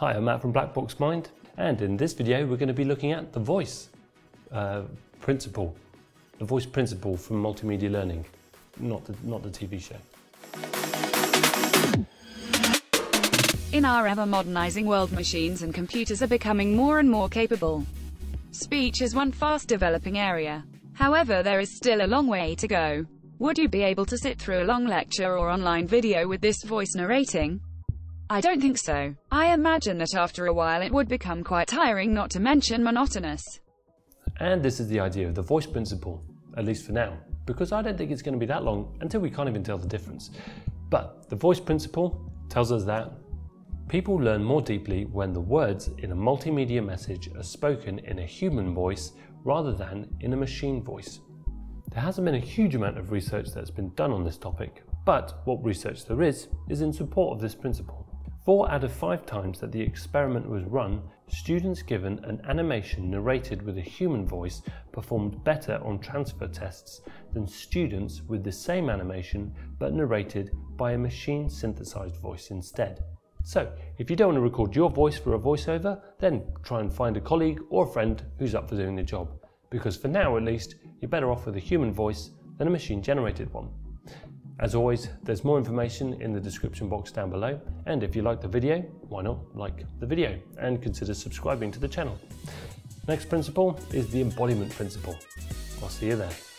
Hi, I'm Matt from Black Box Mind, and in this video we're going to be looking at the voice principle. The voice principle from multimedia learning, not the TV show. In our ever-modernizing world, machines and computers are becoming more and more capable. Speech is one fast-developing area. However, there is still a long way to go. Would you be able to sit through a long lecture or online video with this voice narrating? I don't think so. I imagine that after a while it would become quite tiring, not to mention monotonous. And this is the idea of the voice principle, at least for now, because I don't think it's going to be that long until we can't even tell the difference. But the voice principle tells us that people learn more deeply when the words in a multimedia message are spoken in a human voice rather than in a machine voice. There hasn't been a huge amount of research that's been done on this topic, but what research there is in support of this principle. 4 out of 5 times that the experiment was run, students given an animation narrated with a human voice performed better on transfer tests than students with the same animation but narrated by a machine synthesized voice instead. So, if you don't want to record your voice for a voiceover, then try and find a colleague or a friend who's up for doing the job. Because for now at least, you're better off with a human voice than a machine generated one. As always, there's more information in the description box down below, and if you like the video, why not like the video and consider subscribing to the channel. Next principle is the embodiment principle. I'll see you there.